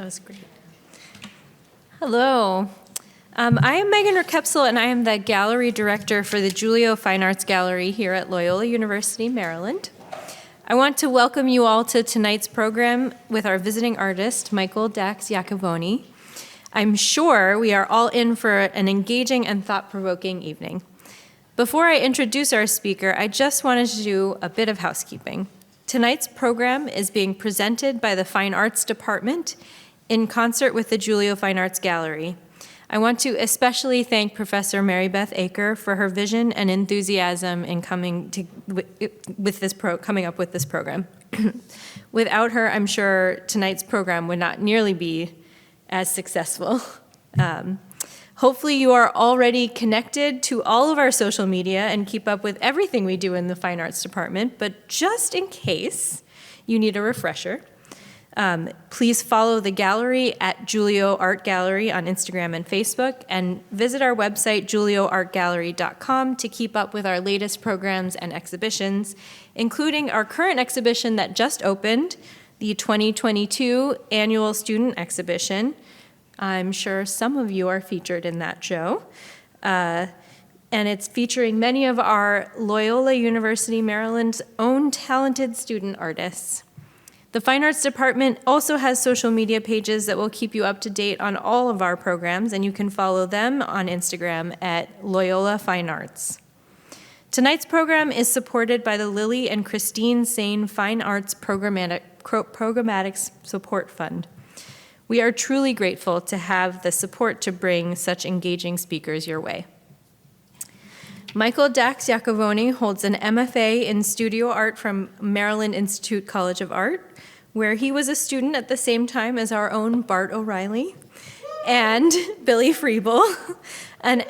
That was great. Hello. I am Megan Rikepsel, and I am the gallery director for the Julio Fine Arts Gallery here at Loyola University, Maryland. I want to welcome you all to tonight's program with our visiting artist, Michael Dax Iacovone. I'm sure we are all in for an engaging and thought-provoking evening. Before I introduce our speaker, I just wanted to do a bit of housekeeping. Tonight's program is being presented by the Fine Arts Department in concert with the Julio Fine Arts Gallery. I want to especially thank Professor Mary Beth Aker for her vision and enthusiasm in coming up with this program. Without her, I'm sure tonight's program would not nearly be as successful. Hopefully you are already connected to all of our social media and keep up with everything we do in the Fine Arts Department, but just in case you need a refresher, please follow the gallery at Julio Art Gallery on Instagram and Facebook, and visit our website, julioartgallery.com, to keep up with our latest programs and exhibitions, including our current exhibition that just opened, the 2022 Annual Student Exhibition. I'm sure some of you are featured in that show. And it's featuring many of our Loyola University, Maryland's own talented student artists. The Fine Arts Department also has social media pages that will keep you up to date on all of our programs, and you can follow them on Instagram at Loyola Fine Arts. Tonight's program is supported by the Lily and Christine Sane Fine Arts Programmatic Support Fund. We are truly grateful to have the support to bring such engaging speakers your way. Michael Dax Iacovone holds an MFA in studio art from Maryland Institute College of Art, where he was a student at the same time as our own Bart O'Reilly and Billy Freeble. And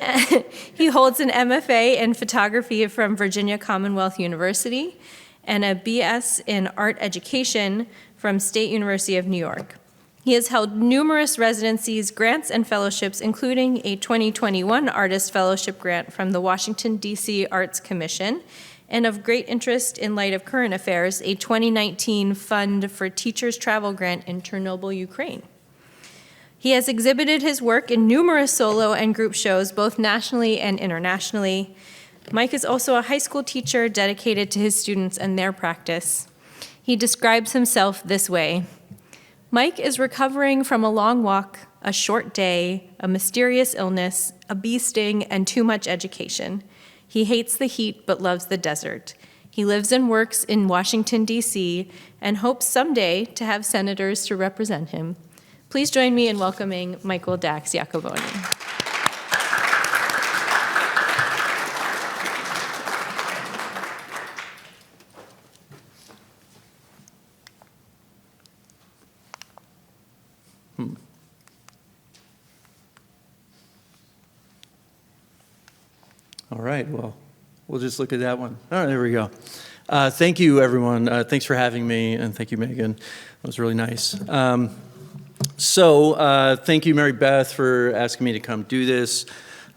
he holds an MFA in photography from Virginia Commonwealth University and a BS in art education from State University of New York. He has held numerous residencies, grants, and fellowships, including a 2021 Artist Fellowship grant from the Washington, D.C. Arts Commission, and of great interest in light of current affairs, a 2019 Fund for Teachers Travel Grant in Chernobyl, Ukraine. He has exhibited his work in numerous solo and group shows, both nationally and internationally. Mike is also a high school teacher dedicated to his students and their practice. He describes himself this way: Mike is recovering from a long walk, a short day, a mysterious illness, a bee sting, and too much education. He hates the heat but loves the desert. He lives and works in Washington, D.C., and hopes someday to have senators to represent him. Please join me in welcoming Michael Dax Iacovone. All right, well, we'll just look at that one. All right, there we go. Thank you, everyone. Thanks for having me, and thank you, Megan. That was really nice. Thank you, Mary Beth, for asking me to come do this.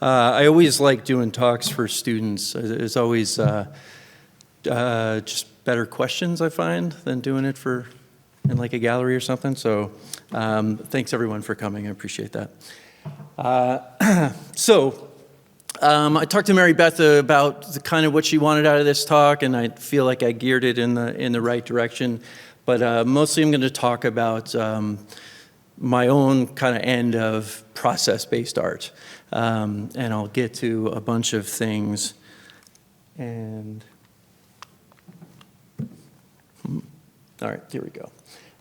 I always like doing talks for students. It's always just better questions, I find, than doing it in like a gallery or something. So thanks, everyone, for coming. I appreciate that. I talked to Mary Beth about kind of what she wanted out of this talk, and I feel like I geared it in the right direction. But mostly I'm going to talk about my own kind of end of process-based art. And I'll get to a bunch of things. And all right, here we go.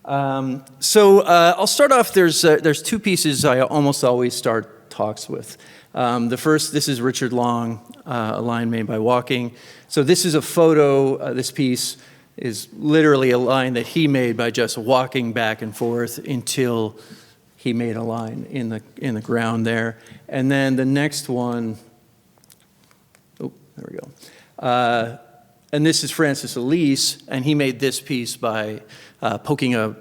I'll start off, there's two pieces I almost always start talks with. The first, this is Richard Long, a line made by walking. So this is a photo, this piece is literally a line that he made by just walking back and forth until he made a line in the ground there. And then the next one, oh, there we go. And this is Francis Elise, and he made this piece by poking a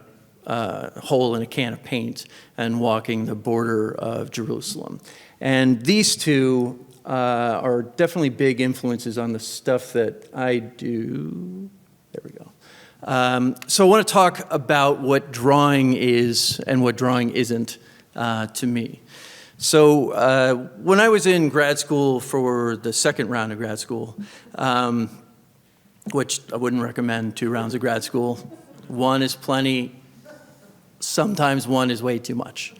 hole in a can of paint and walking the border of Jerusalem. And these two are definitely big influences on the stuff that I do. There we go. So I want to talk about what drawing is and what drawing isn't to me. So when I was in grad school for the second round of grad school, which I wouldn't recommend 2 rounds of grad school, 1 is plenty, sometimes 1 is way too much.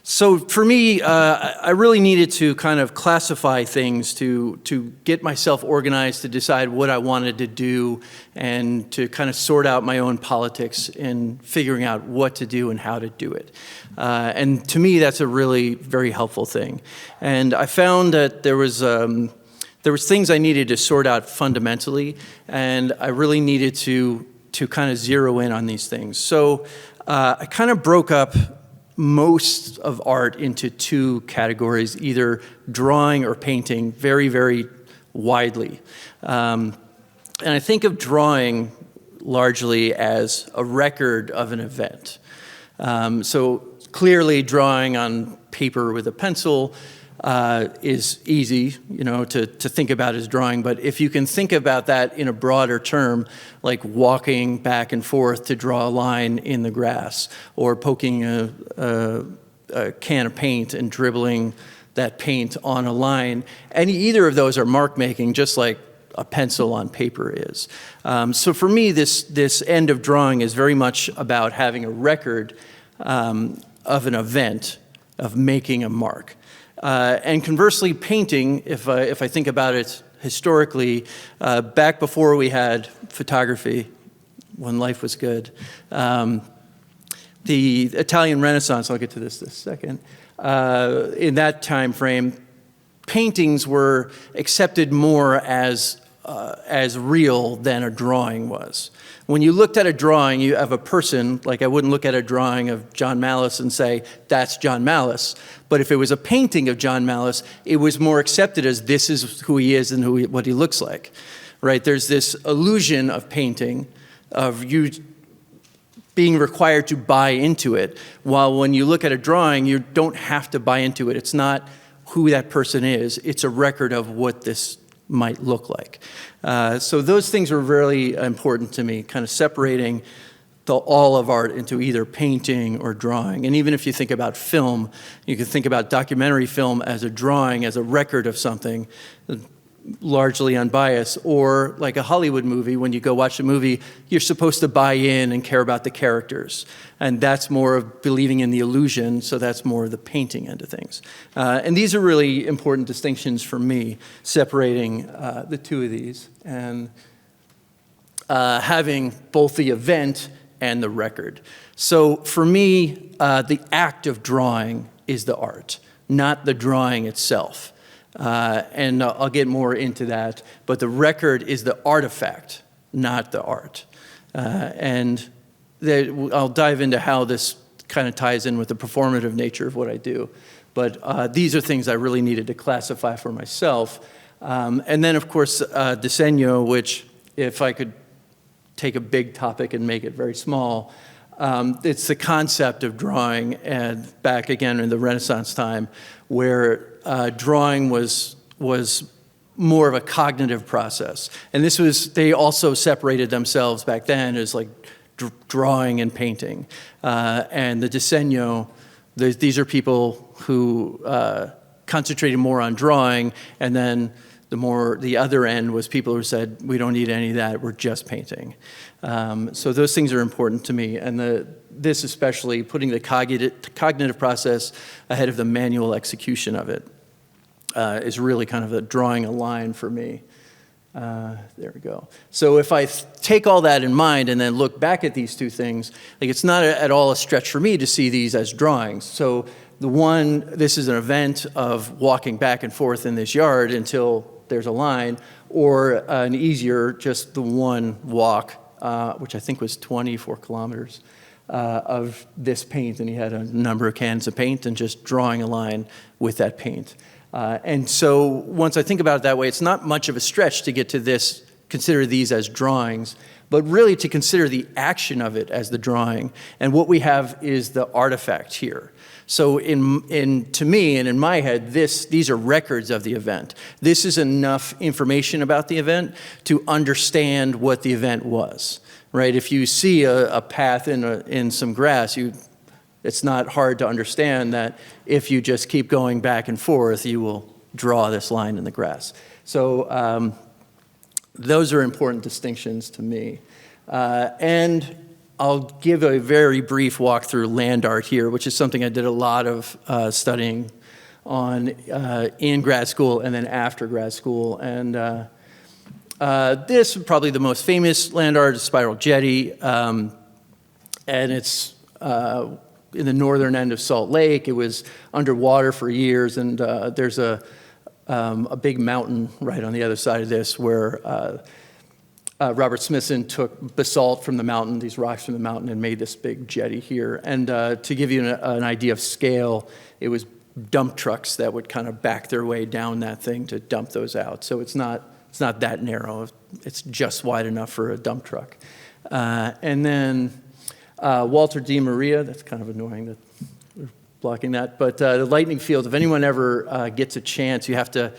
So for me, I really needed to kind of classify things to get myself organized, to decide what I wanted to do, and to kind of sort out my own politics in figuring out what to do and how to do it. And to me, that's a really very helpful thing. And I found that there was things I needed to sort out fundamentally, and I really needed to kind of zero in on these things. So I kind of broke up most of art into 2 categories, either drawing or painting, very, very widely. And I think of drawing largely as a record of an event. So clearly drawing on paper with a pencil is easy, to think about as drawing. But if you can think about that in a broader term, like walking back and forth to draw a line in the grass, or poking a can of paint and dribbling that paint on a line, either of those are mark making, just like a pencil on paper is. So for me, this end of drawing is very much about having a record of an event, of making a mark. And conversely, painting, if I think about it historically, back before we had photography, when life was good, the Italian Renaissance, I'll get to this in a second, in that time frame, paintings were accepted more as real than a drawing was. When you looked at a drawing, you have a person, like I wouldn't look at a drawing of John Mallis and say, that's John Mallis. But if it was a painting of John Mallis, it was more accepted as this is who he is and what he looks like, right? There's this illusion of painting, of you being required to buy into it, while when you look at a drawing, you don't have to buy into it. It's not who that person is. It's a record of what this might look like. So those things were really important to me, kind of separating all of art into either painting or drawing. And even if you think about film, you can think about documentary film as a drawing, as a record of something, largely unbiased, or like a Hollywood movie. When you go watch a movie, you're supposed to buy in and care about the characters. And that's more of believing in the illusion, so that's more of the painting end of things. And these are really important distinctions for me, separating the 2 of these, and having both the event and the record. So for me, the act of drawing is the art, not the drawing itself. And I'll get more into that, but the record is the artifact, not the art. And I'll dive into how this kind of ties in with the performative nature of what I do. But these are things I really needed to classify for myself. And then, of course, diseño, which, if I could take a big topic and make it very small, it's the concept of drawing, and back again in the Renaissance time, where drawing was more of a cognitive process. And they also separated themselves back then as like drawing and painting. And the diseño, these are people who concentrated more on drawing, and then the other end was people who said, we don't need any of that, we're just painting. So those things are important to me, and this especially, putting the cognitive process ahead of the manual execution of it, is really kind of drawing a line for me. There we go. So if I take all that in mind and then look back at these 2 things, like it's not at all a stretch for me to see these as drawings. So this is an event of walking back and forth in this yard until there's a line, or an easier, just the one walk, which I think was 24 kilometers, of this paint, and he had a number of cans of paint and just drawing a line with that paint. And so once I think about it that way, it's not much of a stretch to get to this consider these as drawings, but really to consider the action of it as the drawing. And what we have is the artifact here. So to me and in my head, these are records of the event. This is enough information about the event to understand what the event was, right? If you see a path in some grass, it's not hard to understand that if you just keep going back and forth, you will draw this line in the grass. So those are important distinctions to me. And I'll give a very brief walk through land art here, which is something I did a lot of studying on in grad school and then after grad school. And this is probably the most famous land art is Spiral Jetty. And it's in the northern end of Salt Lake. It was underwater for years, and there's a big mountain right on the other side of this where Robert Smithson took basalt from the mountain, these rocks from the mountain, and made this big jetty here. And to give you an idea of scale, it was dump trucks that would kind of back their way down that thing to dump those out. So it's not that narrow. It's just wide enough for a dump truck. And then Walter D. Maria, that's kind of annoying that we're blocking that, but the lightning field, if anyone ever gets a chance, you have to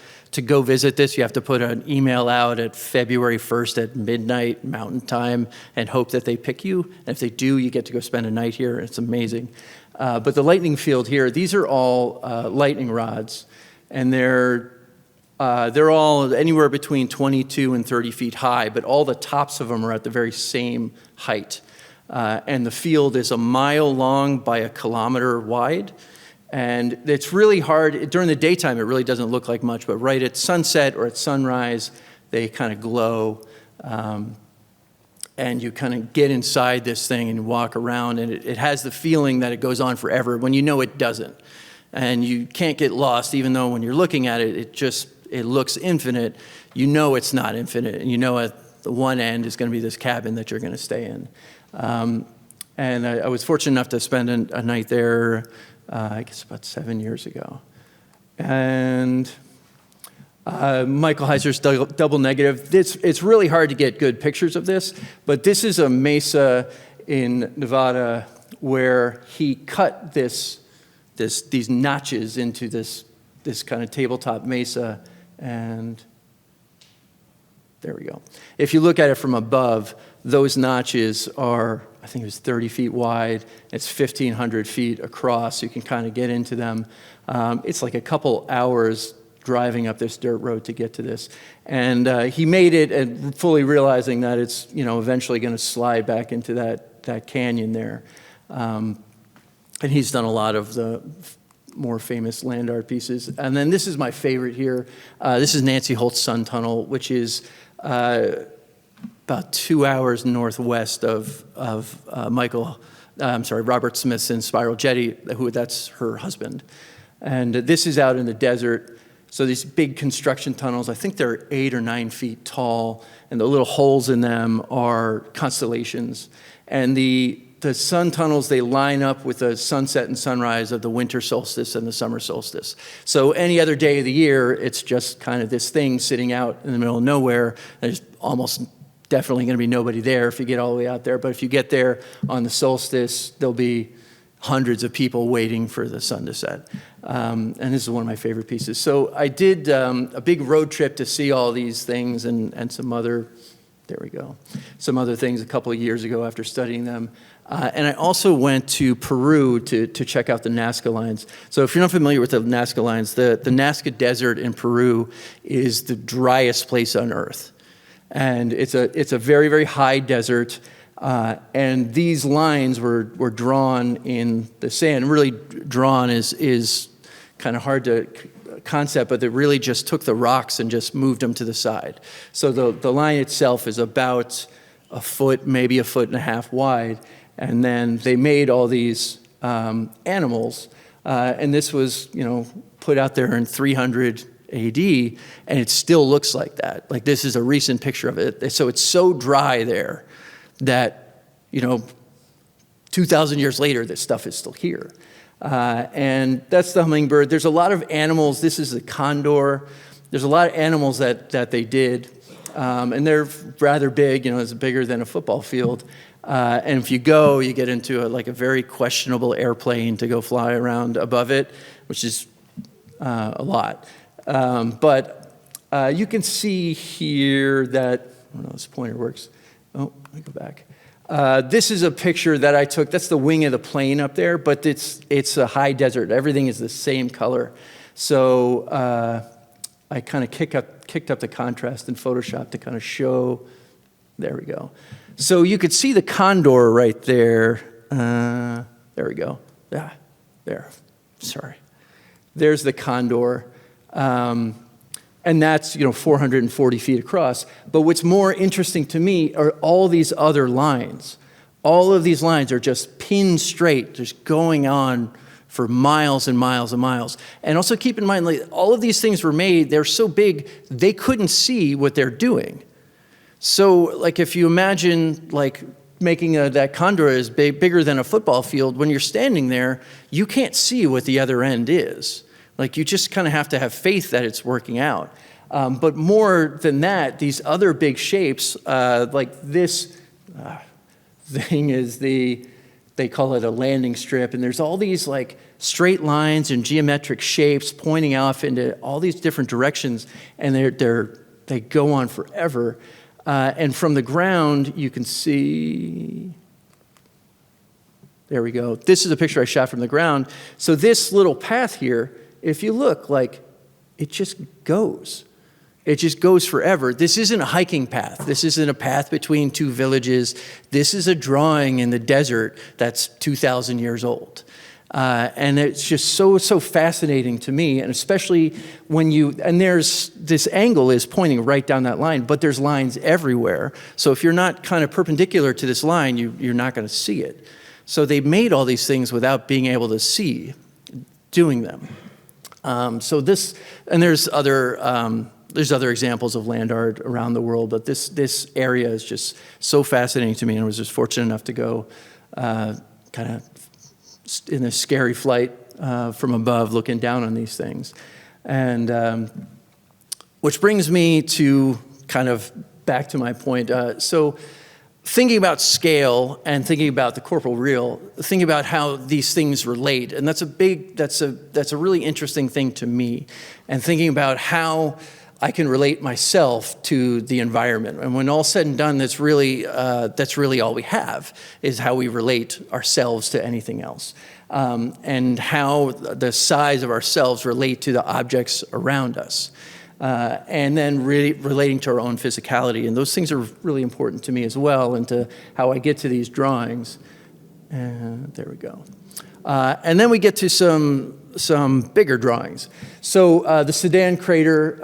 go visit this, you have to put an email out at February 1st at midnight Mountain Time and hope that they pick you. And if they do, you get to go spend a night here. It's amazing. But the lightning field here, these are all lightning rods, and they're all anywhere between 22 and 30 feet high, but all the tops of them are at the very same height. And the field is a mile long by a kilometer wide. And it's really hard. During the daytime, it really doesn't look like much, but right at sunset or at sunrise, they kind of glow. And you kind of get inside this thing and walk around, and it has the feeling that it goes on forever when you know it doesn't. And you can't get lost, even though when you're looking at it, it looks infinite. You know it's not infinite, and you know at the one end is going to be this cabin that you're going to stay in. And I was fortunate enough to spend a night there, I guess about 7 years ago. And Michael Heiser's double negative. It's really hard to get good pictures of this, but this is a mesa in Nevada where he cut these notches into this kind of tabletop mesa, and there we go. If you look at it from above, those notches are, I think it was 30 feet wide. It's 1,500 feet across. You can kind of get into them. It's like a couple hours driving up this dirt road to get to this. And he made it and fully realizing that it's eventually going to slide back into that canyon there. And he's done a lot of the more famous land art pieces. And then this is my favorite here. This is Nancy Holt's Sun Tunnel, which is about 2 hours northwest of Robert Smithson's Spiral Jetty, that's her husband. And this is out in the desert. So these big construction tunnels, I think they're 8 or 9 feet tall, and the little holes in them are constellations. And the sun tunnels, they line up with the sunset and sunrise of the winter solstice and the summer solstice. So any other day of the year, it's just kind of this thing sitting out in the middle of nowhere. There's almost definitely going to be nobody there if you get all the way out there. But if you get there on the solstice, there'll be hundreds of people waiting for the sun to set. And this is one of my favorite pieces. So I did a big road trip to see all these things and some other, some other things a couple of years ago after studying them. And I also went to Peru to check out the Nazca Lines. So if you're not familiar with the Nazca Lines, the Nazca Desert in Peru is the driest place on Earth. And it's a very, very high desert. And these lines were drawn in the sand. Really drawn is kind of hard to concept, but they really just took the rocks and just moved them to the side. So the line itself is about a foot, maybe a foot and a half wide. And then they made all these animals. And this was, put out there in 300 AD, and it still looks like that. Like this is a recent picture of it. So it's so dry there that, 2,000 years later, this stuff is still here. And that's the hummingbird. There's a lot of animals. This is the condor. There's a lot of animals that they did. And they're rather big, it's bigger than a football field. And if you go, you get into a very questionable airplane to go fly around above it, which is a lot. But you can see here that, I don't know if this pointer works. Oh, let me go back. This is a picture that I took. That's the wing of the plane up there, but it's a high desert. Everything is the same color. So I kind of kicked up the contrast in Photoshop to kind of show. There we go. So you could see the condor right there. There we go. Yeah, there. Sorry. There's the condor. And that's 440 feet across. But what's more interesting to me are all these other lines. All of these lines are just pinned straight, just going on for miles and miles and miles. And also keep in mind, all of these things were made, they're so big, they couldn't see what they're doing. So if you imagine making that condor is bigger than a football field, when you're standing there, you can't see what the other end is. You just kind of have to have faith that it's working out. But more than that, these other big shapes, this thing is they call it a landing strip, and there's all these straight lines and geometric shapes pointing off into all these different directions, and they go on forever. And from the ground, you can see. There we go. This is a picture I shot from the ground. So this little path here, if you look, it just goes. It just goes forever. This isn't a hiking path. This isn't a path between two villages. This is a drawing in the desert that's 2,000 years old. And it's just so fascinating to me, and especially and there's, this angle is pointing right down that line, but there's lines everywhere. So if you're not kind of perpendicular to this line, you're not going to see it. So they made all these things without being able to see doing them. So this, and there's other examples of land art around the world, but this area is just so fascinating to me, and I was just fortunate enough to go kind of in a scary flight from above, looking down on these things. And which brings me to kind of back to my point. So thinking about scale and thinking about the corporal real, thinking about how these things relate, and that's a really interesting thing to me, and thinking about how I can relate myself to the environment. And when all's said and done, that's really all we have, is how we relate ourselves to anything else. And how the size of ourselves relate to the objects around us. And then really relating to our own physicality. And those things are really important to me as well, and to how I get to these drawings. And there we go. And then we get to some bigger drawings. So the Sedan Crater,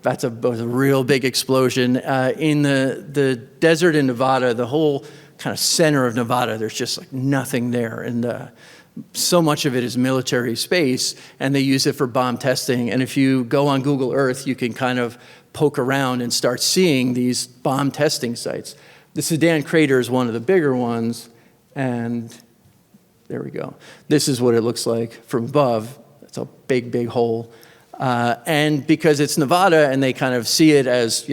was a real big explosion. In the desert in Nevada, the whole kind of center of Nevada, there's just nothing there. And so much of it is military space, and they use it for bomb testing. And if you go on Google Earth, you can kind of poke around and start seeing these bomb testing sites. The Sedan Crater is one of the bigger ones, and there we go. This is what it looks like from above. It's a big, big hole. And because it's Nevada and they kind of see it as,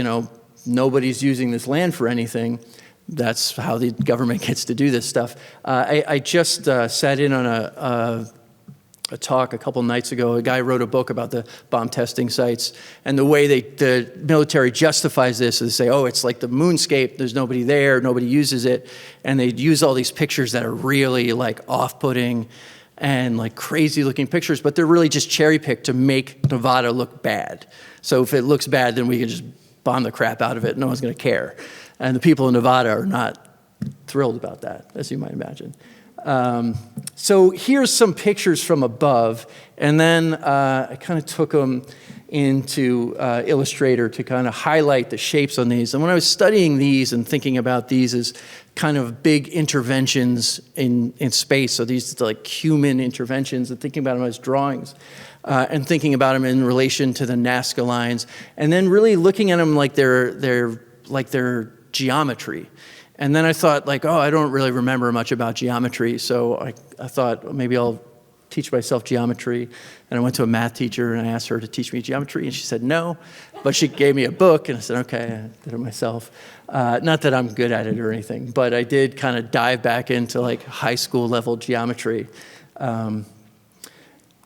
nobody's using this land for anything, that's how the government gets to do this stuff. I just sat in on a talk a couple nights ago. A guy wrote a book about the bomb testing sites, and the way the military justifies this is they say, oh, it's like the moonscape. There's nobody there. Nobody uses it. And they use all these pictures that are really off-putting and crazy-looking pictures, but they're really just cherry-picked to make Nevada look bad. So if it looks bad, then we can just bomb the crap out of it. No one's going to care. And the people in Nevada are not thrilled about that, as you might imagine. So here's some pictures from above, and then I kind of took them into Illustrator to kind of highlight the shapes on these. And when I was studying these and thinking about these as kind of big interventions in space, so these human interventions, and thinking about them as drawings, and thinking about them in relation to the Nazca Lines, and then really looking at them like they're geometry. And then I thought, I don't really remember much about geometry, so I thought maybe I'll teach myself geometry. And I went to a math teacher and I asked her to teach me geometry, and she said no. But she gave me a book, and I said, okay, I did it myself. Not that I'm good at it or anything, but I did kind of dive back into like high school level geometry,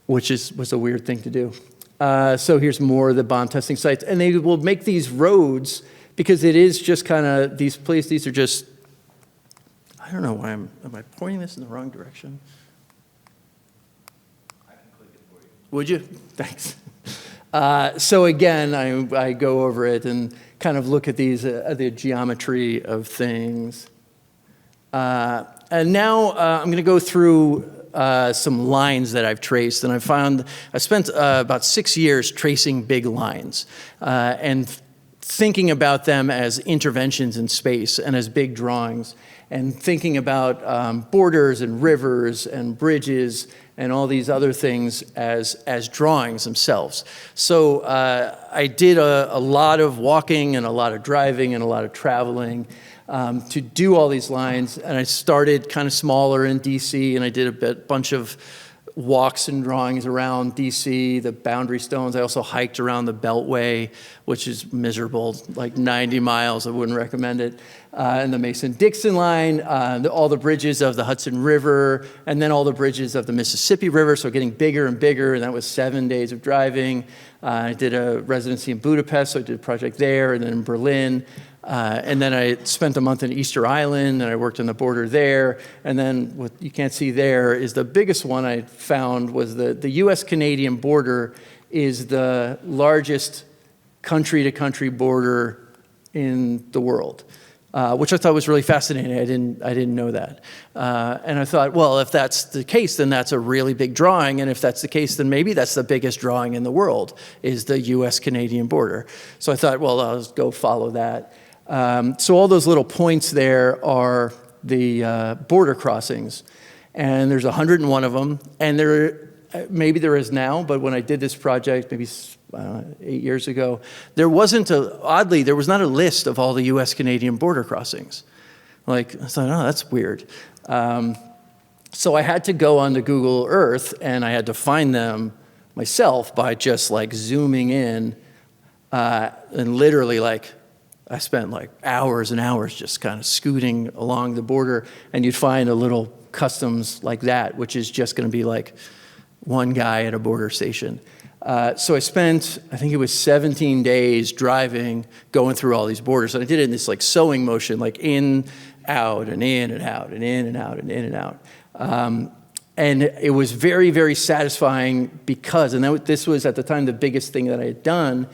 which was a weird thing to do. So here's more of the bomb testing sites. And they will make these roads because it is just kind of these places. These are just, I don't know why am I pointing this in the wrong direction? I can click it for you. Would you? Thanks. So again, I go over it and kind of look at these, the geometry of things. And now I'm going to go through some lines that I've traced, and I spent about 6 years tracing big lines and thinking about them as interventions in space and as big drawings, and thinking about borders and rivers and bridges and all these other things as drawings themselves. So I did a lot of walking and a lot of driving and a lot of traveling to do all these lines. And I started kind of smaller in DC, and I did a bunch of walks and drawings around DC, the boundary stones. I also hiked around the Beltway, which is miserable, like 90 miles. I wouldn't recommend it. And the Mason-Dixon line, all the bridges of the Hudson River, and then all the bridges of the Mississippi River, so getting bigger and bigger, and that was 7 days of driving. I did a residency in Budapest, so I did a project there, and then in Berlin. And then I spent a month in Easter Island, and I worked on the border there. And then what you can't see there is the biggest one I found was the U.S.-Canadian border is the largest country-to-country border in the world, which I thought was really fascinating. I didn't know that. And I thought, well, if that's the case, then that's a really big drawing. And if that's the case, then maybe that's the biggest drawing in the world, is the U.S.-Canadian border. So I thought, well, I'll just go follow that. So all those little points there are the border crossings, and there's 101 of them, and maybe there is now, but when I did this project, maybe 8 years ago, there was not a list of all the U.S.-Canadian border crossings. Like, I thought, oh, that's weird. So I had to go onto Google Earth, and I had to find them myself by just like zooming in, and literally like, I spent like hours and hours just kind of scooting along the border, and you'd find a little customs like that, which is just going to be like one guy at a border station. So I spent, I think it was 17 days driving, going through all these borders. And I did it in this like sewing motion, like in, out, and in, and out, and in, and out, and in, and out. And it was very, very satisfying because, this was at the time the biggest thing that I had done,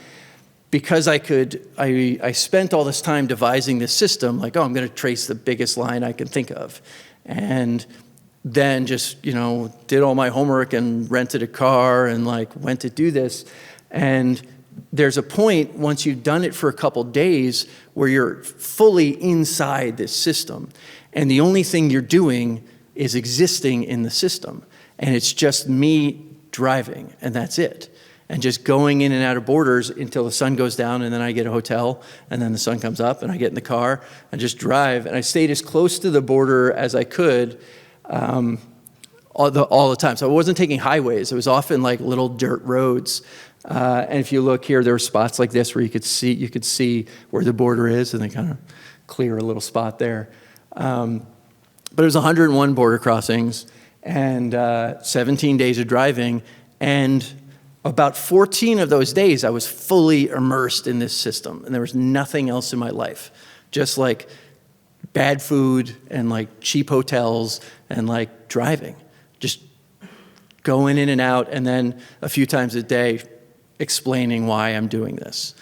because I spent all this time devising this system, like, oh, I'm going to trace the biggest line I can think of. And then just, did all my homework and rented a car and like went to do this. And there's a point, once you've done it for a couple days, where you're fully inside this system. And the only thing you're doing is existing in the system. And it's just me driving, and that's it. And just going in and out of borders until the sun goes down, and then I get a hotel, and then the sun comes up, and I get in the car and just drive. And I stayed as close to the border as I could all the time. So I wasn't taking highways. It was often like little dirt roads. And if you look here, there are spots like this where you could see where the border is, and they kind of clear a little spot there. But it was 101 border crossings and 17 days of driving, and about 14 of those days, I was fully immersed in this system, and there was nothing else in my life, just like bad food and like cheap hotels and like driving, just going in and out, and then a few times a day explaining why I'm doing this.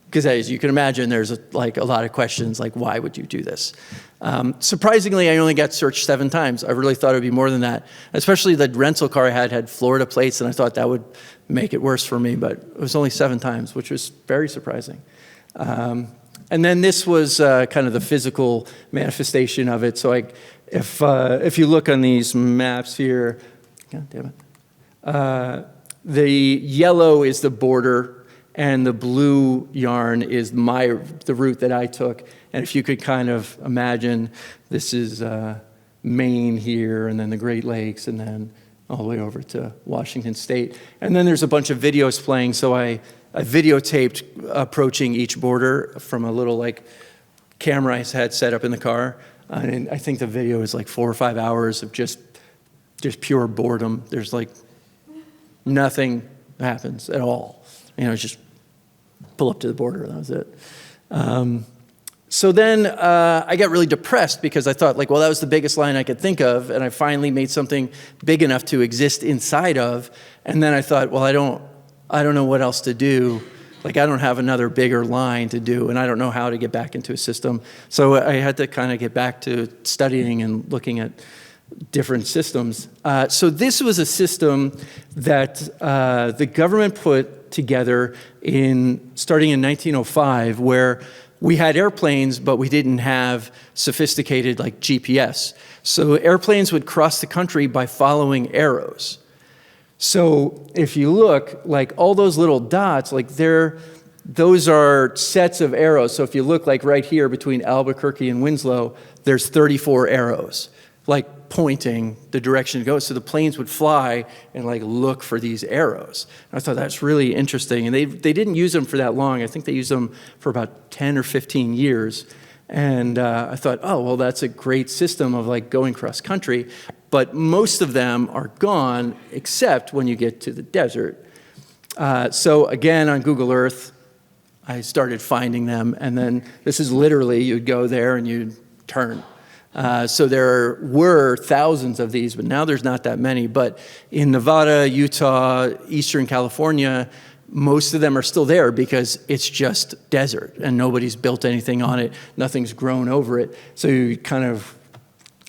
Because as you can imagine, there's a lot of questions like, why would you do this? Surprisingly, I only got searched 7 times. I really thought it would be more than that. Especially the rental car I had Florida plates, and I thought that would make it worse for me, but it was only 7 times, which was very surprising. And then this was kind of the physical manifestation of it. So if you look on these maps here, God damn it, the yellow is the border, and the blue yarn is the route that I took. And if you could kind of imagine, this is Maine here, and then the Great Lakes, and then all the way over to Washington State. And then there's a bunch of videos playing, so I videotaped approaching each border from a little like camera I had set up in the car. And I think the video is like 4 or 5 hours of just pure boredom. There's like nothing happens at all. Just pull up to the border, and that was it. So then I got really depressed because I thought, like, well, that was the biggest line I could think of, and I finally made something big enough to exist inside of. And then I thought, well, I don't know what else to do. Like, I don't have another bigger line to do, and I don't know how to get back into a system. So I had to kind of get back to studying and looking at different systems. So this was a system that the government put together starting in 1905, where we had airplanes, but we didn't have sophisticated like GPS. So airplanes would cross the country by following arrows. So if you look, like all those little dots, like those are sets of arrows. So if you look like right here between Albuquerque and Winslow, there's 34 arrows, like pointing the direction to go. So the planes would fly and like look for these arrows. And I thought that's really interesting. And they didn't use them for that long. I think they used them for about 10 or 15 years. And I thought, oh, well, that's a great system of like going cross country. But most of them are gone, except when you get to the desert. So again, on Google Earth, I started finding them. And then this is literally, you'd go there and you'd turn. So there were thousands of these, but now there's not that many. But in Nevada, Utah, Eastern California, most of them are still there because it's just desert and nobody's built anything on it. Nothing's grown over it. So you kind of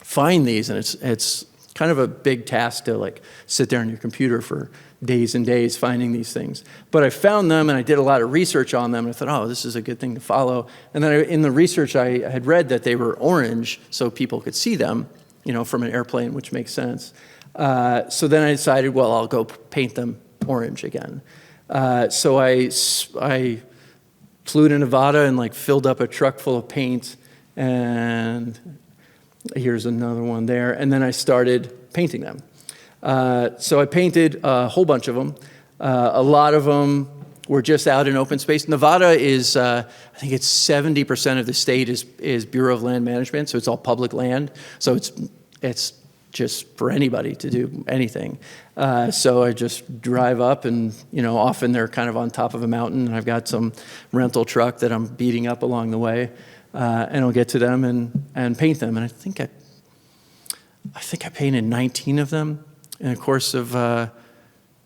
find these, and it's kind of a big task to like sit there on your computer for days and days finding these things. But I found them, and I did a lot of research on them, and I thought, oh, this is a good thing to follow. And then in the research, I had read that they were orange so people could see them, from an airplane, which makes sense. So then I decided, well, I'll go paint them orange again. So I flew to Nevada and like filled up a truck full of paint, and here's another one there. And then I started painting them. So I painted a whole bunch of them. A lot of them were just out in open space. Nevada is, I think it's 70% of the state is Bureau of Land Management, so it's all public land. So it's just for anybody to do anything. So I just drive up, and often they're kind of on top of a mountain, and I've got some rental truck that I'm beating up along the way, and I'll get to them and paint them. And I think I painted 19 of them in a course of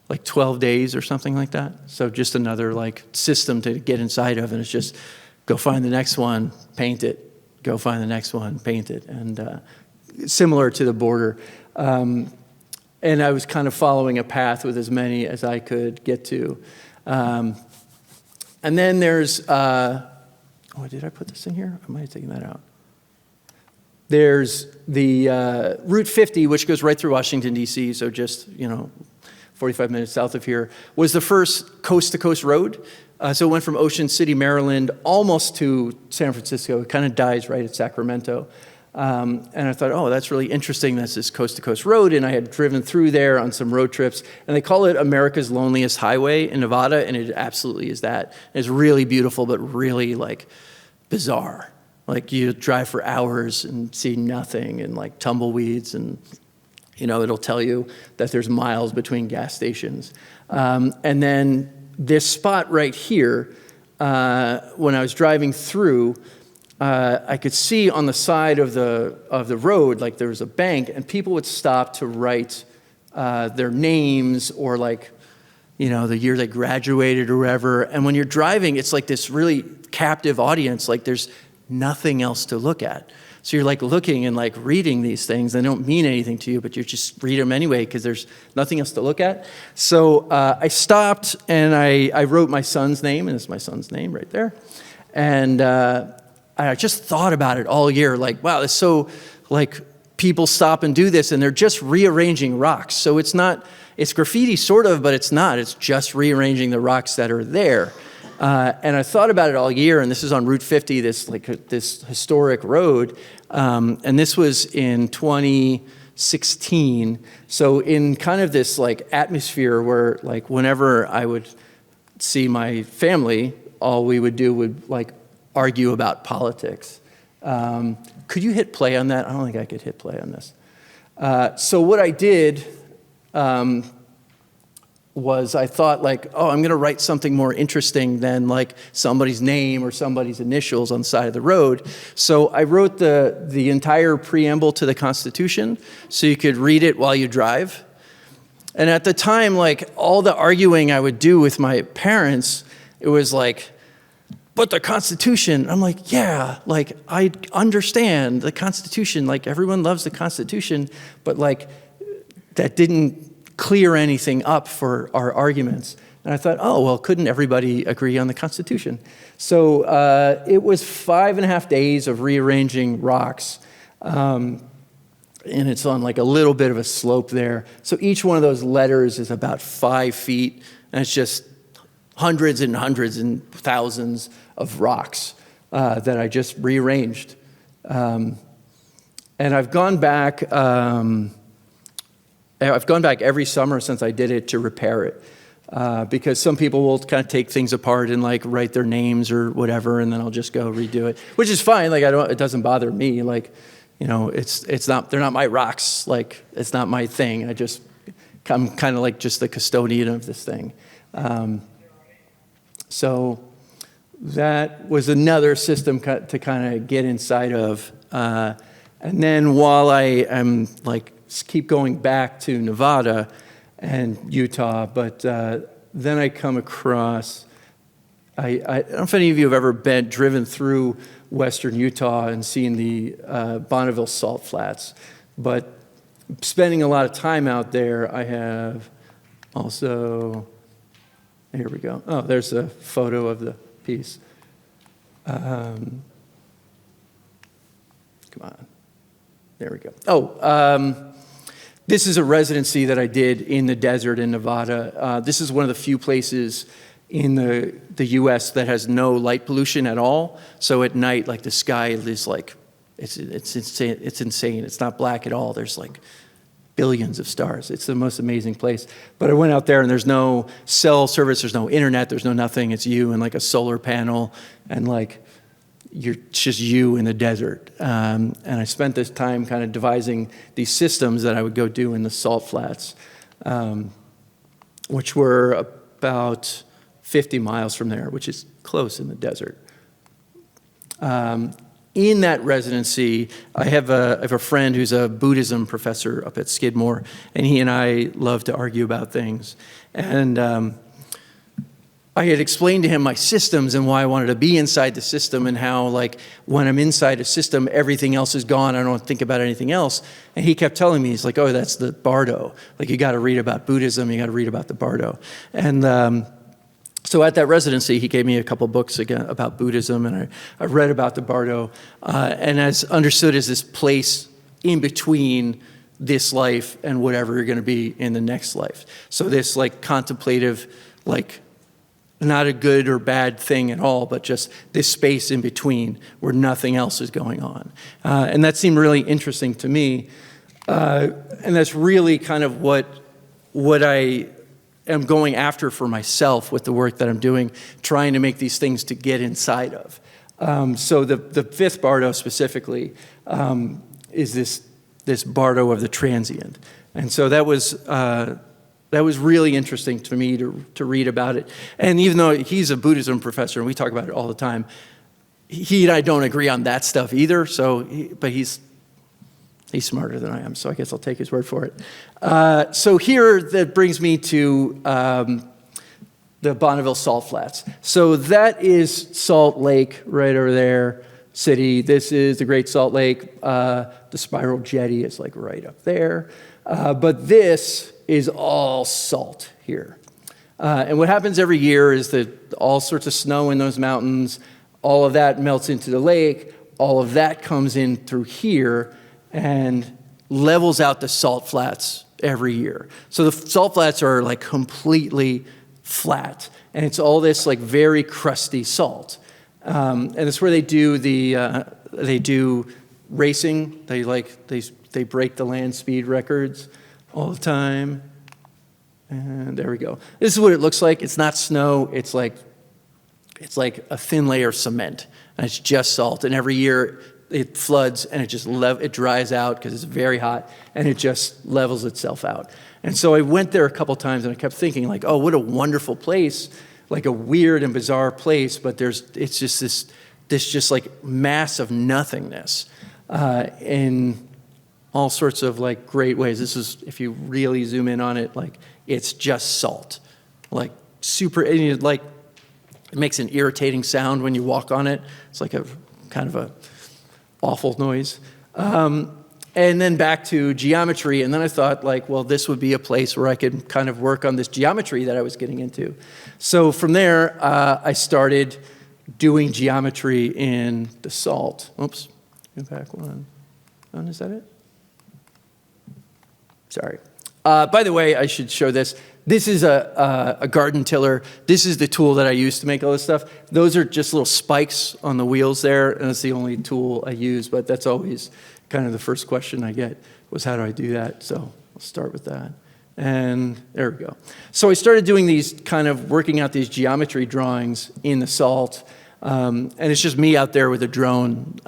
like 12 days or something like that. So just another like system to get inside of, and it's just go find the next one, paint it, go find the next one, paint it, and similar to the border. And I was kind of following a path with as many as I could get to. And then there's, did I put this in here? I might have taken that out. There's the Route 50, which goes right through Washington, D.C., so just, 45 minutes south of here, was the first coast-to-coast road. So it went from Ocean City, Maryland, almost to San Francisco. It kind of dies right at Sacramento. And I thought, oh, that's really interesting. That's this coast-to-coast road, and I had driven through there on some road trips. And they call it America's Loneliest Highway in Nevada, and it absolutely is that. It's really beautiful, but really, like, bizarre. Like, you drive for hours and see nothing, and, like, tumbleweeds, and, it'll tell you that there's miles between gas stations. And then this spot right here, when I was driving through, I could see on the side of the road, like there was a bank, and people would stop to write their names or like, the year they graduated or whatever. And when you're driving, it's like this really captive audience. Like there's nothing else to look at. So you're like looking and like reading these things. They don't mean anything to you, but you just read them anyway because there's nothing else to look at. So I stopped and I wrote my son's name, and it's my son's name right there. And I just thought about it all year, like, wow, it's so, like, people stop and do this, and they're just rearranging rocks. So it's graffiti sort of, but it's not. It's just rearranging the rocks that are there. And I thought about it all year, and this is on Route 50, this historic road. And this was in 2016, 16. So in kind of this like atmosphere where like whenever I would see my family, all we would do would like argue about politics. Could you hit play on that? I don't think I could hit play on this. So what I did was I thought like, oh, I'm going to write something more interesting than like somebody's name or somebody's initials on the side of the road. So I wrote the entire preamble to the Constitution so you could read it while you drive. And at the time, like all the arguing I would do with my parents, it was like, but the Constitution, I'm like, yeah, like I understand the Constitution, like everyone loves the Constitution, but like that didn't clear anything up for our arguments. And I thought, oh, well, couldn't everybody agree on the Constitution? So it was 5.5 days of rearranging rocks. And it's on like a little bit of a slope there. So each one of those letters is about 5 feet. And it's just hundreds and hundreds and thousands of rocks that I just rearranged. And I've gone back every summer since I did it to repair it. Because some people will kind of take things apart and like write their names or whatever, and then I'll just go redo it, which is fine. Like it doesn't bother me. Like, you know, they're not my rocks. Like it's not my thing. I'm kind of like just the custodian of this thing. So that was another system to kind of get inside of. And then while I am like keep going back to Nevada and Utah, but then I come across, I don't know if any of you have ever driven through western Utah and seen the Bonneville salt flats, but spending a lot of time out there, I have also, here we go. Oh, there's a photo of the piece. Come on. There we go. Oh, this is a residency that I did in the desert in Nevada. This is one of the few places in the U.S. that has no light pollution at all. So at night, like the sky is like, it's insane. It's insane. It's not black at all. There's like billions of stars. It's the most amazing place. But I went out there and there's no cell service, there's no internet, there's no nothing. It's you and like a solar panel and like it's just you in the desert. And I spent this time kind of devising these systems that I would go do in the salt flats, which were about 50 miles from there, which is close in the desert. In that residency, I have a friend who's a Buddhism professor up at Skidmore, and he and I love to argue about things. And I had explained to him my systems and why I wanted to be inside the system and how, like, when I'm inside a system, everything else is gone. I don't think about anything else. And he kept telling me, he's like, oh, that's the Barto. Like, you got to read about Buddhism. You got to read about the Barto. And so at that residency, he gave me a couple books again about Buddhism, and I read about the Barto, and as understood as this place in between this life and whatever you're going to be in the next life. So this like contemplative, like not a good or bad thing at all, but just this space in between where nothing else is going on. And that seemed really interesting to me, and that's really kind of what I am going after for myself with the work that I'm doing, trying to make these things to get inside of. So the fifth Barto specifically is this Barto of the Transient. And so that was really interesting to me to read about it. And even though he's a Buddhism professor and we talk about it all the time, he and I don't agree on that stuff either. But he's smarter than I am, so I guess I'll take his word for it. So here, that brings me to the Bonneville Salt Flats. So that is Salt Lake right over there, city. This is the Great Salt Lake. The Spiral Jetty is like right up there. But this is all salt here. And what happens every year is that all sorts of snow in those mountains, all of that melts into the lake, all of that comes in through here, and levels out the salt flats every year. So the salt flats are like completely flat, and it's all this like very crusty salt. And it's where they do racing. They break the land speed records all the time. And there we go. This is what it looks like. It's not snow. It's like a thin layer of cement, and it's just salt. And every year it floods, and it dries out because it's very hot, and it just levels itself out. And so I went there a couple times, and I kept thinking, like, oh, what a wonderful place, like a weird and bizarre place, but it's just this just like mass of nothingness in all sorts of like great ways. This is, if you really zoom in on it, like it's just salt, like super, and like it makes an irritating sound when you walk on it. It's like a kind of a awful noise. And then back to geometry. And then I thought, like, well, this would be a place where I could kind of work on this geometry that I was getting into. So from there, I started doing geometry in the salt. Oops, go back one. Is that it? Sorry. By the way, I should show this. This is a garden tiller. This is the tool that I use to make all this stuff. Those are just little spikes on the wheels there, and it's the only tool I use, but that's always kind of the first question I get was, how do I do that? So I'll start with that. And there we go. So I started doing these, kind of working out these geometry drawings in the salt, and it's just me out there with a drone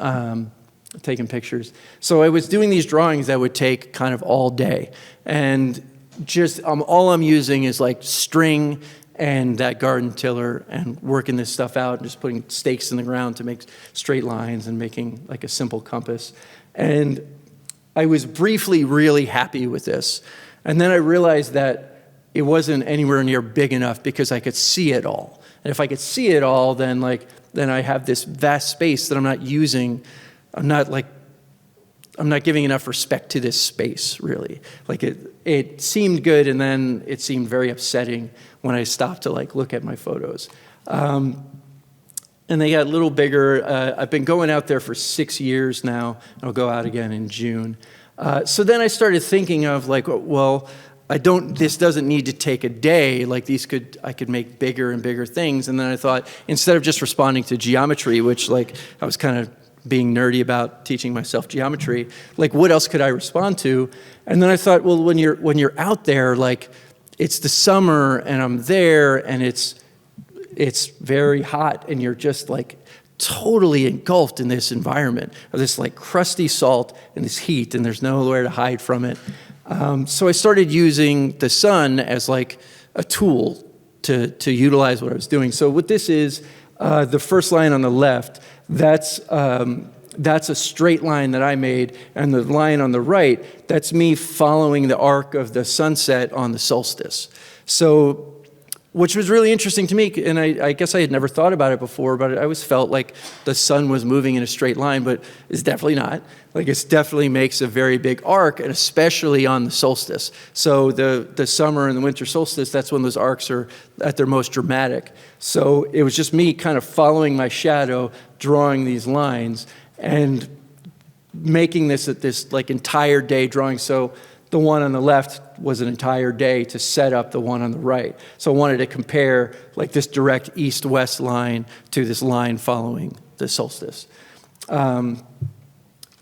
taking pictures. So I was doing these drawings that would take kind of all day, and just all I'm using is like string and that garden tiller and working this stuff out and just putting stakes in the ground to make straight lines and making like a simple compass. And I was briefly really happy with this. And then I realized that it wasn't anywhere near big enough because I could see it all. And if I could see it all, then I have this vast space that I'm not using. I'm not giving enough respect to this space, really. Like it seemed good, and then it seemed very upsetting when I stopped to like look at my photos. And they got a little bigger. I've been going out there for 6 years now. I'll go out again in June. So then I started thinking of like, well, this doesn't need to take a day. Like I could make bigger and bigger things. And then I thought, instead of just responding to geometry, which like I was kind of being nerdy about teaching myself geometry, like what else could I respond to? And then I thought, well, when you're out there, like it's the summer and I'm there and it's very hot and you're just like totally engulfed in this environment of this like crusty salt and this heat, and there's nowhere to hide from it. So I started using the sun as like a tool to utilize what I was doing. So what this is, the first line on the left, that's a straight line that I made, and the line on the right, that's me following the arc of the sunset on the solstice. So, which was really interesting to me, and I guess I had never thought about it before, but I always felt like the sun was moving in a straight line, but it's definitely not. Like it definitely makes a very big arc, and especially on the solstice. So the summer and the winter solstice, that's when those arcs are at their most dramatic. So it was just me kind of following my shadow, drawing these lines, and making this like entire day drawing. So the one on the left was an entire day to set up the one on the right. So I wanted to compare like this direct east-west line to this line following the solstice. And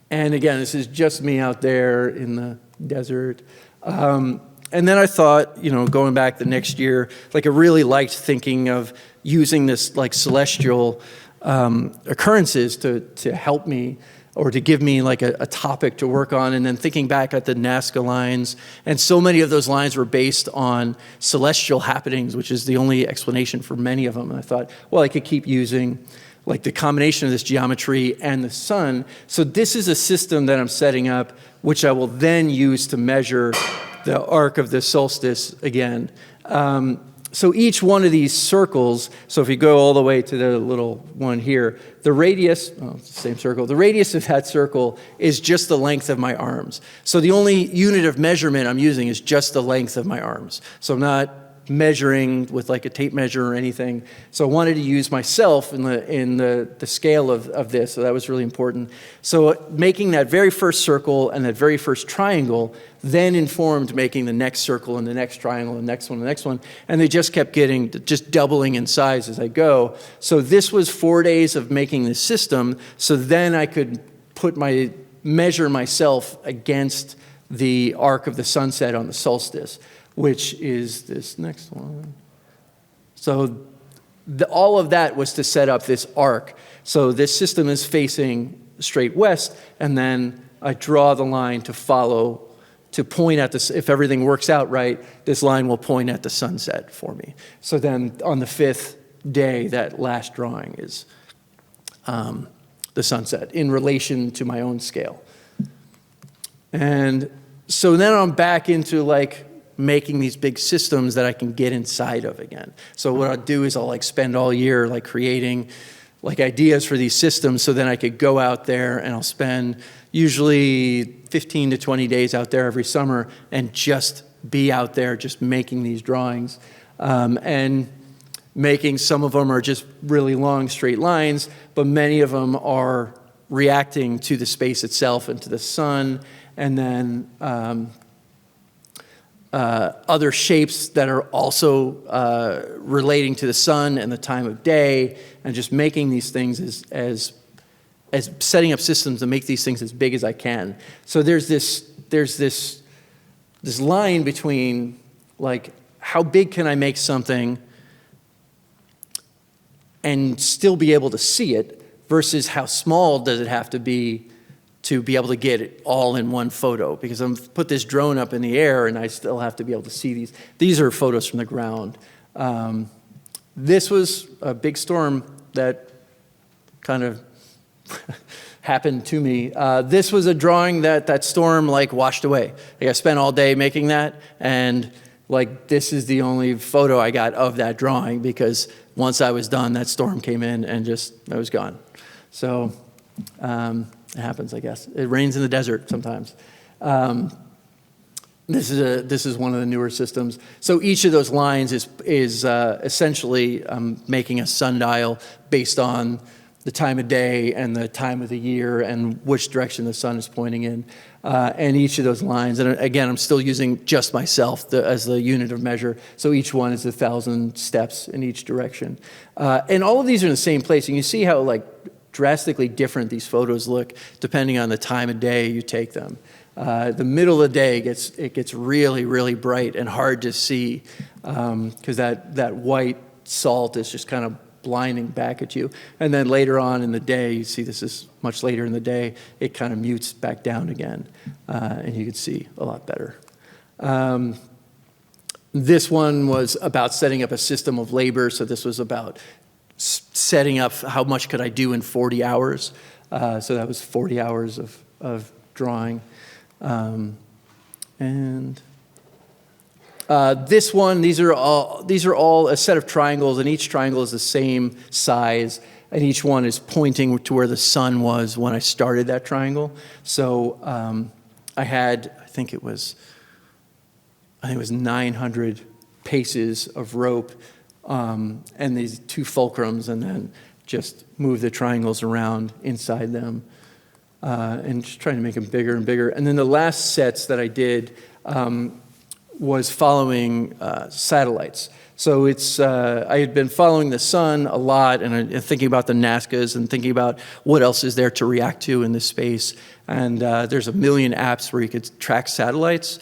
again, this is just me out there in the desert. And then I thought, going back the next year, like I really liked thinking of using this like celestial occurrences to help me, or to give me like a topic to work on. And then thinking back at the Nazca Lines, and so many of those lines were based on celestial happenings, which is the only explanation for many of them. And I thought, well, I could keep using like the combination of this geometry and the sun. So this is a system that I'm setting up, which I will then use to measure the arc of the solstice again. So each one of these circles, so if you go all the way to the little one here, the radius, it's the same circle, the radius of that circle is just the length of my arms. So the only unit of measurement I'm using is just the length of my arms. So I'm not measuring with like a tape measure or anything. So I wanted to use myself in the scale of this, so that was really important. So making that very first circle and that very first triangle then informed making the next circle and the next triangle and the next one and the next one, and they just kept just doubling in size as I go. So this was 4 days of making this system, so then I could put my measure myself against the arc of the sunset on the solstice, which is this next one. So all of that was to set up this arc. So this system is facing straight west, and then I draw the line to follow, to point at this. If everything works out right, this line will point at the sunset for me. So then on the 5th day, that last drawing is the sunset in relation to my own scale. And so then I'm back into like making these big systems that I can get inside of again. So what I'll do is I'll like spend all year like creating like ideas for these systems, so then I could go out there and I'll spend usually 15 to 20 days out there every summer and just be out there just making these drawings. And making, some of them are just really long straight lines, but many of them are reacting to the space itself and to the sun, and then other shapes that are also relating to the sun and the time of day, and just making these things as setting up systems to make these things as big as I can. So there's this line between like how big can I make something and still be able to see it versus how small does it have to be able to get it all in one photo, because I'm put this drone up in the air and I still have to be able to see these. These are photos from the ground. This was a big storm that kind of happened to me. This was a drawing that storm like washed away. Like I spent all day making that, and like this is the only photo I got of that drawing, because once I was done, that storm came in and just, I was gone. So it happens, I guess. It rains in the desert sometimes. This is one of the newer systems. So each of those lines is essentially making a sundial based on the time of day and the time of the year and which direction the sun is pointing in. And each of those lines, and again, I'm still using just myself as the unit of measure. So each one is 1,000 steps in each direction. And all of these are in the same place. And you see how like drastically different these photos look depending on the time of day you take them. The middle of the day gets really, really bright and hard to see because that white salt is just kind of blinding back at you. And then later on in the day, you see this is much later in the day, it kind of mutes back down again, and you can see a lot better. This one was about setting up a system of labor, so this was about setting up how much could I do in 40 hours. So that was 40 hours of drawing. This one, these are all a set of triangles, and each triangle is the same size, and each one is pointing to where the sun was when I started that triangle. So I think it was 900 paces of rope, and these two fulcrums, and then just move the triangles around inside them, and just trying to make them bigger and bigger. And then the last sets that I did was following satellites. So I had been following the sun a lot and thinking about the Nazcas and thinking about what else is there to react to in this space. And there's a million apps where you could track satellites.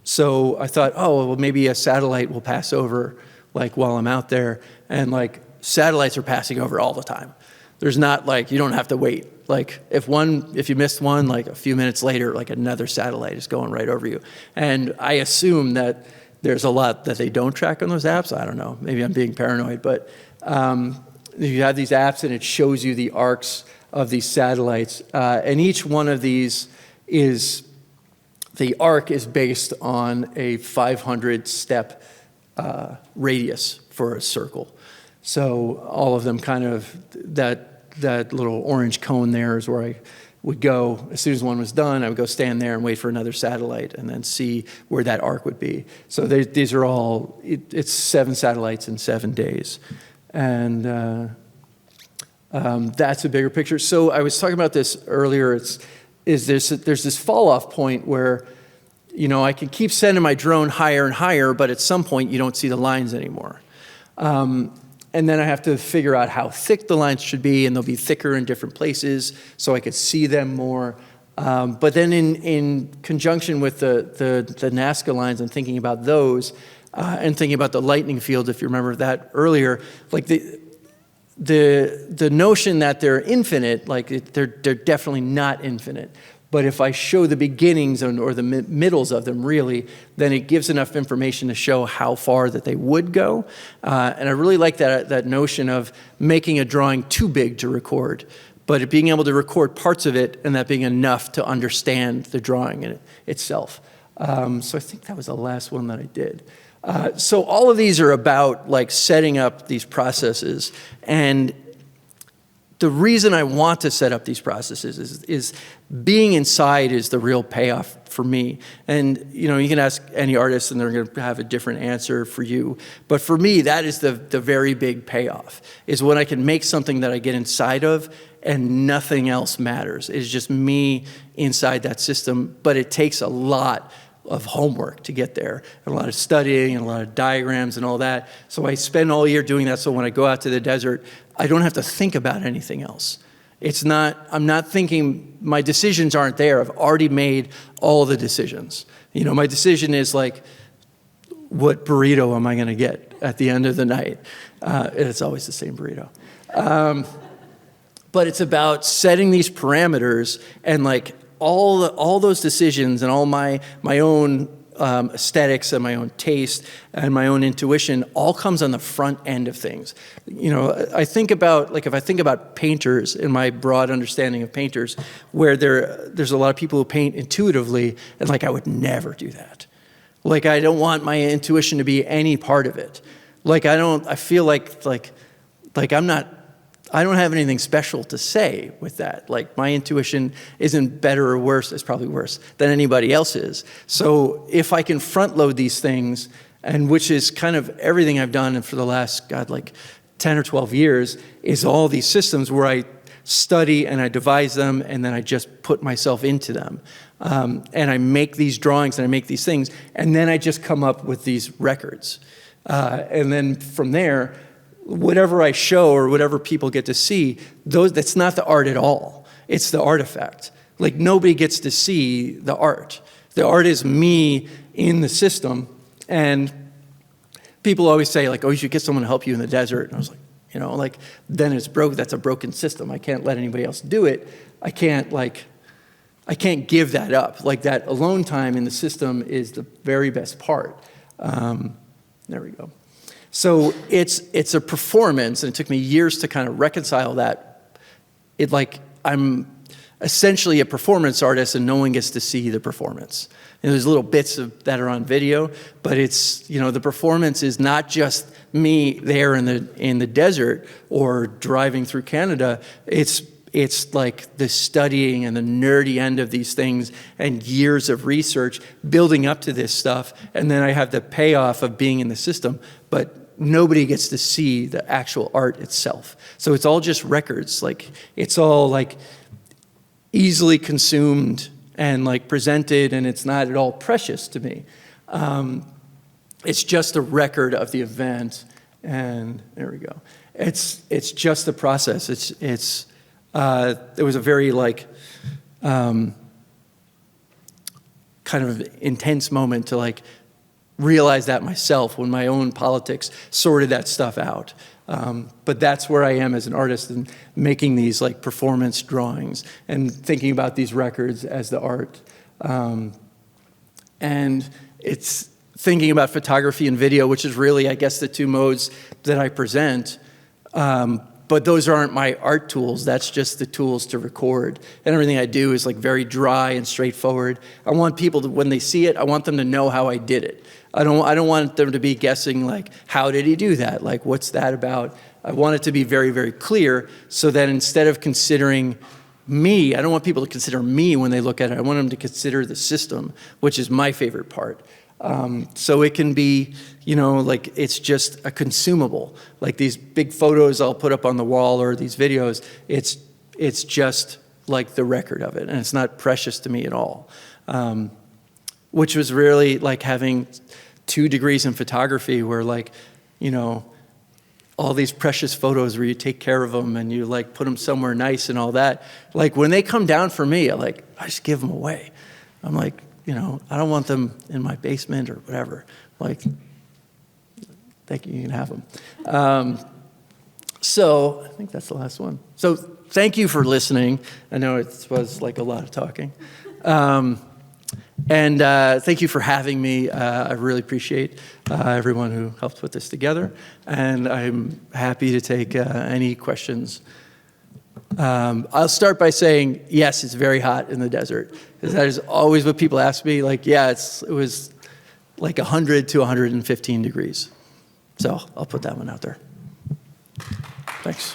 So I thought, oh, well, maybe a satellite will pass over like while I'm out there. And like satellites are passing over all the time. There's not like, you don't have to wait. Like if you missed one, like a few minutes later, like another satellite is going right over you. And I assume that there's a lot that they don't track on those apps. I don't know, maybe I'm being paranoid, but you have these apps and it shows you the arcs of these satellites. And each one of these the arc is based on a 500 step radius for a circle. So all of them kind of, that little orange cone there is where I would go. As soon as one was done, I would go stand there and wait for another satellite and then see where that arc would be. So these are all, it's 7 satellites in 7 days. And that's a bigger picture. So I was talking about this earlier. There's this fall off point where, I can keep sending my drone higher and higher, but at some point you don't see the lines anymore. And then I have to figure out how thick the lines should be, and they'll be thicker in different places so I could see them more. But then in conjunction with the Nazca lines and thinking about those, and thinking about the lightning field, if you remember that earlier, like the notion that they're infinite, they're definitely not infinite. But if I show the beginnings or the middles of them, really, then it gives enough information to show how far that they would go. And I really like that notion of making a drawing too big to record, but being able to record parts of it and that being enough to understand the drawing itself. So I think that was the last one that I did. So all of these are about like setting up these processes, and the reason I want to set up these processes is being inside is the real payoff for me. And you can ask any artist and they're going to have a different answer for you. But for me, that is the very big payoff, is when I can make something that I get inside of and nothing else matters. It's just me inside that system, but it takes a lot of homework to get there, and a lot of studying and a lot of diagrams and all that. So I spend all year doing that, so when I go out to the desert, I don't have to think about anything else. I'm not thinking, my decisions aren't there. I've already made all the decisions. My decision is like, what burrito am I going to get at the end of the night? And it's always the same burrito. But it's about setting these parameters, and like all those decisions and all my own aesthetics and my own taste and my own intuition all comes on the front end of things. I think about, if I think about painters in my broad understanding of painters, where there's a lot of people who paint intuitively, and I would never do that. I don't want my intuition to be any part of it. I feel I don't have anything special to say with that. My intuition isn't better or worse, it's probably worse than anybody else's. So if I can front load these things, and which is kind of everything I've done for the last, 10 or 12 years, is all these systems where I study and I devise them, and then I just put myself into them. And I make these drawings and I make these things, and then I just come up with these records. And then from there, whatever I show or whatever people get to see, that's not the art at all. It's the artifact. Nobody gets to see the art. The art is me in the system. And people always say, oh, you should get someone to help you in the desert. And I was then it's broke. That's a broken system. I can't let anybody else do it. I can't give that up. That alone time in the system is the very best part. There we go. So it's a performance, and it took me years to kind of reconcile that. I'm essentially a performance artist, and no one gets to see the performance. And there's little bits that are on video, but it's the performance is not just me there in the desert or driving through Canada. It's the studying and the nerdy end of these things and years of research building up to this stuff, and then I have the payoff of being in the system, but nobody gets to see the actual art itself. So it's all just records. It's all easily consumed and presented, and it's not at all precious to me. It's just a record of the event, and there we go. It's just the process. It was a very kind of intense moment to realize that myself when my own politics sorted that stuff out. But that's where I am as an artist, and making these performance drawings and thinking about these records as the art. And it's thinking about photography and video, which is really, I guess, the two modes that I present. But those aren't my art tools. That's just the tools to record. And everything I do is very dry and straightforward. I want people to, when they see it, I want them to know how I did it. I don't want them to be guessing how did he do that? What's that about? I want it to be very, very clear, so that instead of considering me, I don't want people to consider me when they look at it. I want them to consider the system, which is my favorite part. So it can be, it's just a consumable. These big photos I'll put up on the wall, or these videos, it's just the record of it, and it's not precious to me at all. Which was really having 2 degrees in photography, where all these precious photos where you take care of them and you like put them somewhere nice and all that. Like when they come down for me, I just give them away. I'm like, you know, I don't want them in my basement or whatever. Like, thank you, you can have them. So I think that's the last one. So thank you for listening. I know it was like a lot of talking. And thank you for having me. I really appreciate everyone who helped put this together. And I'm happy to take any questions. I'll start by saying, yes, it's very hot in the desert. Because that is always what people ask me. Like, yeah, it was like 100 to 115 degrees. So I'll put that one out there. Thanks.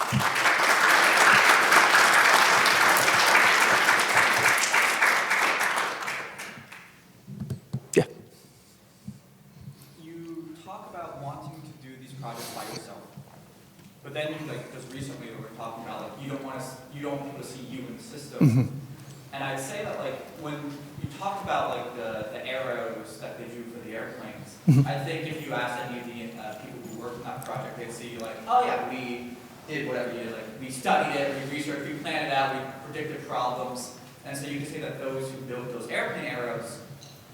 But then, like, just recently, we were talking about, like, you don't want people to see you in the system. Mm-hmm. And I'd say that, like, when you talk about, like, the arrows that they drew for the airplanes, I think if you ask any of the people who worked on that project, they'd see, like, oh, yeah, we did whatever you did. Like, we studied it, we researched, we planned it out, we predicted problems. And so you can say that those who built those airplane arrows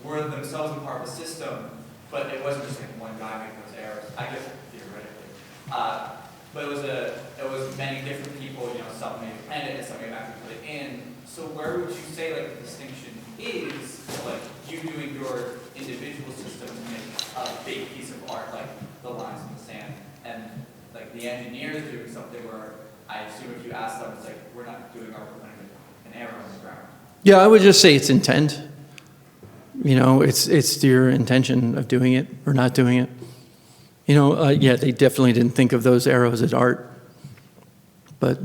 were themselves a part of the system, but it wasn't just, like, one guy making those arrows. I guess, theoretically. But it was many different people, you know, some may have planned it and some may have actually put it in. So where would you say, like, the distinction is, like, you doing your individual system to make a big piece of art, like the lines in the sand, and, like, the engineers doing something where I assume if you ask them, it's like, we're not doing art, we're putting an arrow in the ground. Yeah, I would just say it's intent. You know, it's your intention of doing it or not doing it. You know, yeah, they definitely didn't think of those arrows as art. But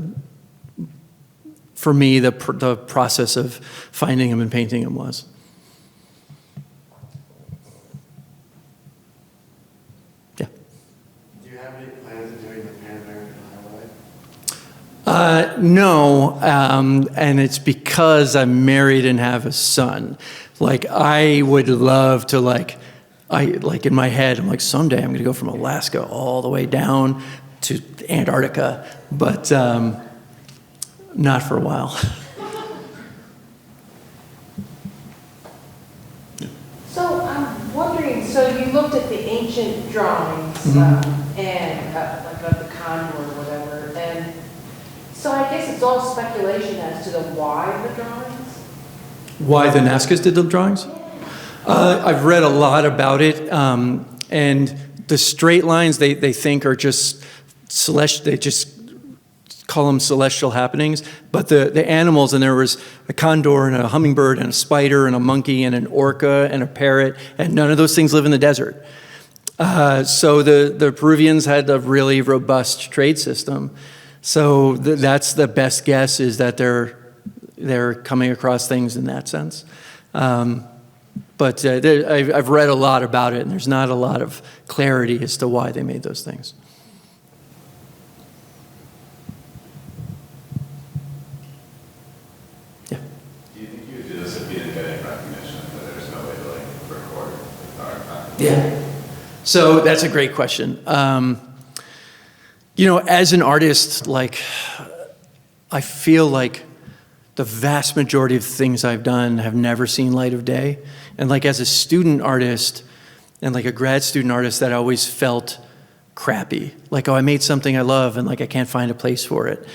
for me, the process of finding them and painting them was. Yeah. Do you have any plans of doing the Pan American Highway? No, and it's because I'm married and have a son. Like, I would love to, like in my head, I'm like, someday I'm going to go from Alaska all the way down to Antarctica, but not for a while. So I'm wondering, so you looked at the ancient drawings and like of the condor or whatever, and so I guess it's all speculation as to the why of the drawings? Why the Nazcas did the drawings? I've read a lot about it, and the straight lines they think are just celestial. They just call them celestial happenings. But the animals, and there was a condor and a hummingbird and a spider and a monkey and an orca and a parrot, and none of those things live in the desert. So the Peruvians had a really robust trade system. So that's the best guess, is that they're coming across things in that sense. But I've read a lot about it, and there's not a lot of clarity as to why they made those things. Yeah. Do you think you would do this if you didn't get any recognition, but there's no way to, like, record the artifact? Yeah. So that's a great question. You know, as an artist, like, I feel like the vast majority of things I've done have never seen light of day. And like as a student artist and like a grad student artist, that always felt crappy. Like, oh, I made something I love and like I can't find a place for it.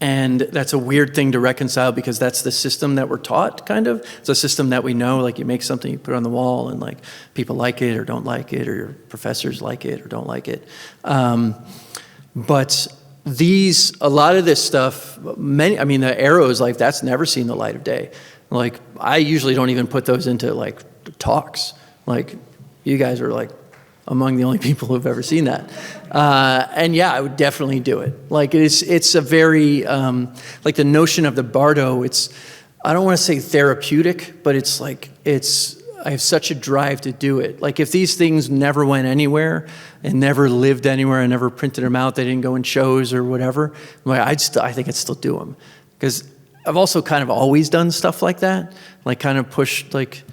And that's a weird thing to reconcile, because that's the system that we're taught, kind of. It's a system that we know, like you make something, you put it on the wall, and like people like it or don't like it, or your professors like it or don't like it. But a lot of this stuff, the arrows, like that's never seen the light of day. Like, I usually don't even put those into like talks. Like, you guys are like among the only people who've ever seen that. And yeah, I would definitely do it. Like, it's a very, like the notion of the Barto, I don't want to say therapeutic, but it's like, I have such a drive to do it. Like, if these things never went anywhere and never lived anywhere and never printed them out, they didn't go in shows or whatever, like, I think I'd still do them. Because I've also kind of always done stuff like that, like kind of pushed, like,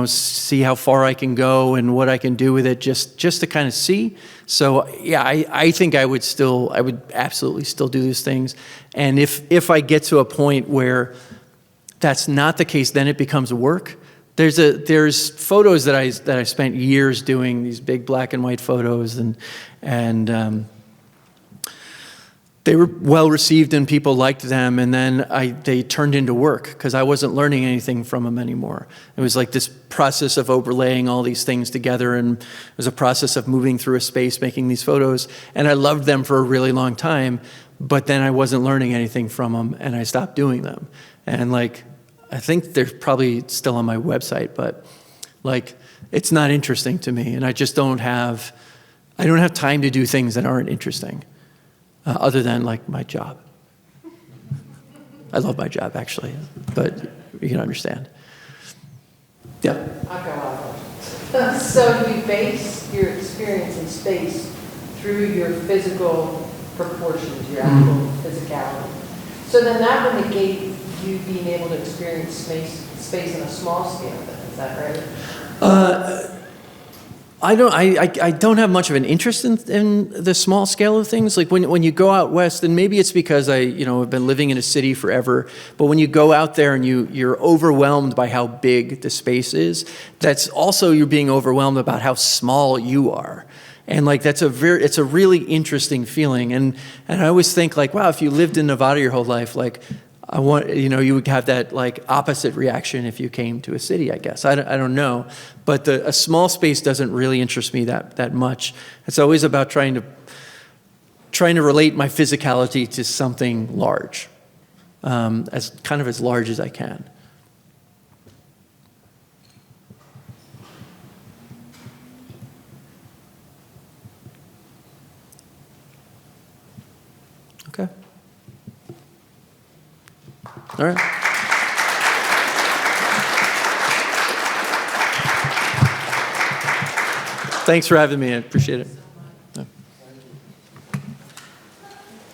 see how far I can go and what I can do with it, just to kind of see. So yeah, I think I would absolutely still do these things. And if I get to a point where that's not the case, then it becomes work. There's photos that I spent years doing, these big black and white photos, and they were well received and people liked them, and then they turned into work because I wasn't learning anything from them anymore. It was like this process of overlaying all these things together, and it was a process of moving through a space, making these photos, and I loved them for a really long time, but then I wasn't learning anything from them, and I stopped doing them. And I think they're probably still on my website, but it's not interesting to me, and I don't have time to do things that aren't interesting. Other than my job. I love my job actually, but you can understand. Yeah. Okay, well, so you base your experience in space through your physical proportions, your actual physicality. So then that would negate you being able to experience space on a small scale then, is that right? I don't have much of an interest in the small scale of things. Like when you go out west, and maybe it's because I've been living in a city forever, but when you go out there and you're overwhelmed by how big the space is, that's also you're being overwhelmed about how small you are. And it's a really interesting feeling. And I always think wow, if you lived in Nevada your whole life, you would have that opposite reaction if you came to a city, I guess. I don't know. But a small space doesn't really interest me that much. It's always about trying to relate my physicality to something large, as large as I can. Okay. All right. Thanks for having me. I appreciate it.